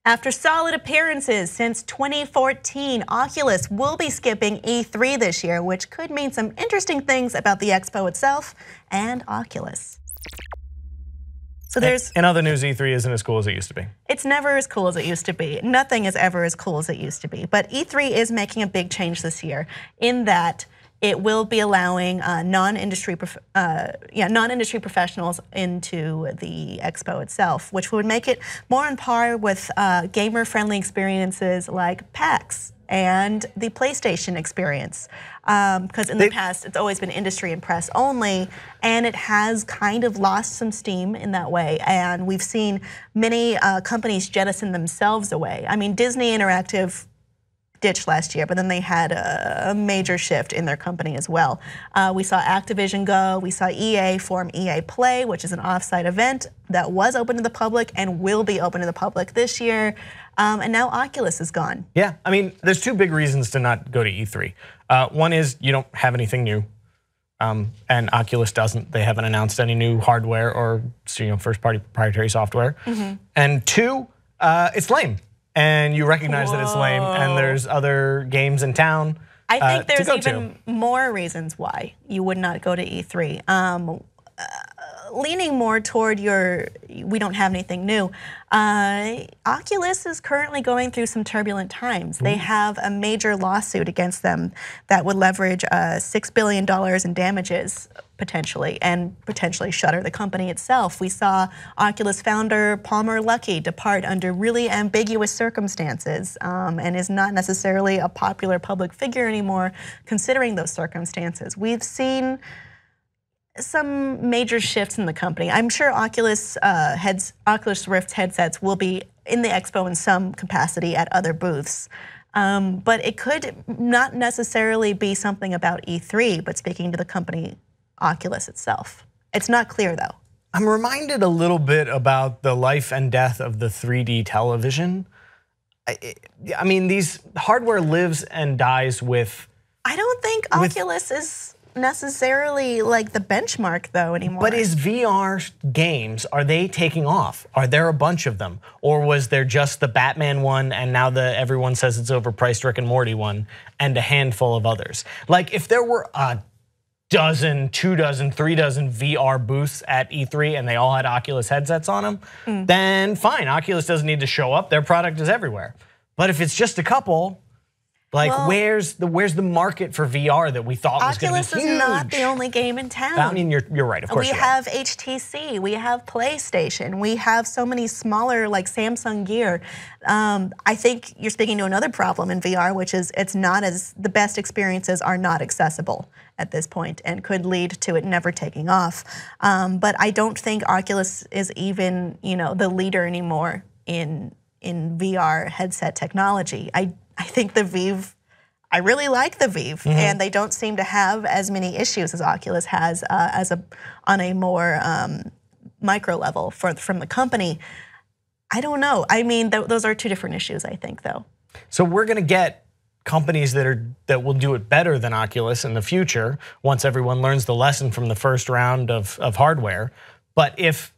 After solid appearances since 2014, Oculus will be skipping E3 this year, which could mean some interesting things about the expo itself and Oculus. So there's in other news, E3 isn't as cool as it used to be. It's never as cool as it used to be. Nothing is ever as cool as it used to be. But E3 is making a big change this year in that it will be allowing non-industry professionals into the expo itself, which would make it more on par with gamer-friendly experiences like PAX and the PlayStation experience. Because in the past, it's always been industry and press only, and it has kind of lost some steam in that way. And we've seen many companies jettison themselves away. I mean, Disney Interactive ditched last year, but then they had a major shift in their company as well. We saw Activision go, we saw EA form EA Play, which is an offsite event that was open to the public and will be open to the public this year. And now Oculus is gone. Yeah, I mean, there's two big reasons to not go to E3. One is you don't have anything new, and Oculus doesn't. They haven't announced any new hardware or first-party proprietary software. And two, it's lame. And you recognize that it's lame, and there's other games in town. I think there's even more reasons why you would not go to E3. Leaning more toward we don't have anything new. Oculus is currently going through some turbulent times. They have a major lawsuit against them that would leverage $6 billion in damages potentially, and potentially shutter the company itself. We saw Oculus founder Palmer Luckey depart under really ambiguous circumstances and is not necessarily a popular public figure anymore considering those circumstances. We've seen some major shifts in the company. I'm sure Oculus Rift headsets will be in the expo in some capacity at other booths. But it could not necessarily be something about E3, but speaking to the company Oculus itself. It's not clear though. I'm reminded a little bit about the life and death of the 3D television. I mean, these hardware lives and dies with. I don't think Oculus is necessarily like the benchmark though anymore. But is VR games, are they taking off? Are there a bunch of them? Or was there just the Batman one and now everyone says it's overpriced Rick and Morty one and a handful of others? Like if there were a dozen, 2 dozen, 3 dozen VR booths at E3 and they all had Oculus headsets on them, then fine, Oculus doesn't need to show up, their product is everywhere. But if it's just a couple, like where's the market for VR that we thought was going to be huge? Oculus is not the only game in town. I mean, you're right, of course. We have HTC, we have PlayStation, we have so many smaller like Samsung Gear. I think you're speaking to another problem in VR, which is the best experiences are not accessible at this point and could lead to it never taking off. But I don't think Oculus is even the leader anymore in VR headset technology. I think the Vive, I really like the Vive, and they don't seem to have as many issues as Oculus has on a more micro level from the company. I don't know. I mean, those are two different issues, I think, though. So we're going to get companies that will do it better than Oculus in the future once everyone learns the lesson from the first round of hardware. But if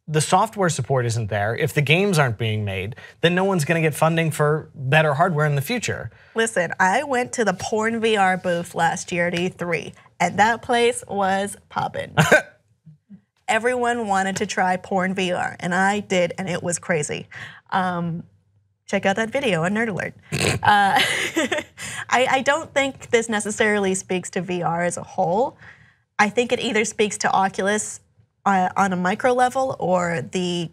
the software support isn't there, if the games aren't being made, then no one's going to get funding for better hardware in the future. Listen, I went to the porn VR booth last year at E3, and that place was poppin'. Everyone wanted to try porn VR, and I did, and it was crazy. Check out that video on NerdAlert. I don't think this necessarily speaks to VR as a whole. I think it either speaks to Oculus on a micro level or the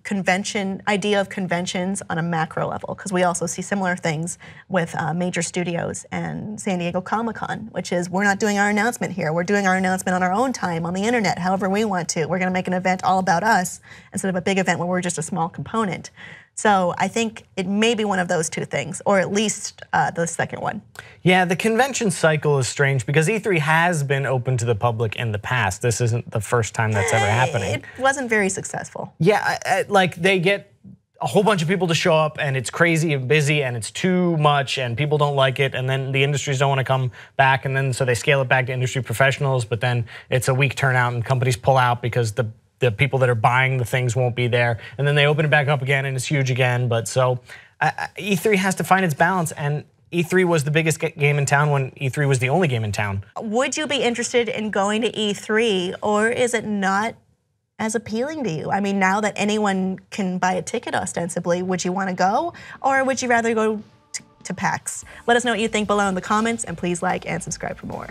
idea of conventions on a macro level, because we also see similar things with major studios and San Diego Comic-Con, which is we're not doing our announcement here. We're doing our announcement on our own time on the internet, however we want to. We're going to make an event all about us instead of a big event where we're just a small component. So I think it may be one of those two things, or at least the second one. Yeah, the convention cycle is strange because E3 has been open to the public in the past. This isn't the first time that's ever happening. It wasn't very successful. Yeah, like they get a whole bunch of people to show up and it's crazy and busy and it's too much and people don't like it, and then the industries don't want to come back, and then so they scale it back to industry professionals, but then it's a weak turnout and companies pull out because the people that are buying the things won't be there, and then they open it back up again and it's huge again. But so E3 has to find its balance, and E3 was the biggest game in town when E3 was the only game in town. Would you be interested in going to E3, or is it not as appealing to you? I mean, now that anyone can buy a ticket ostensibly, would you want to go, or would you rather go to PAX? Let us know what you think below in the comments, and please like and subscribe for more.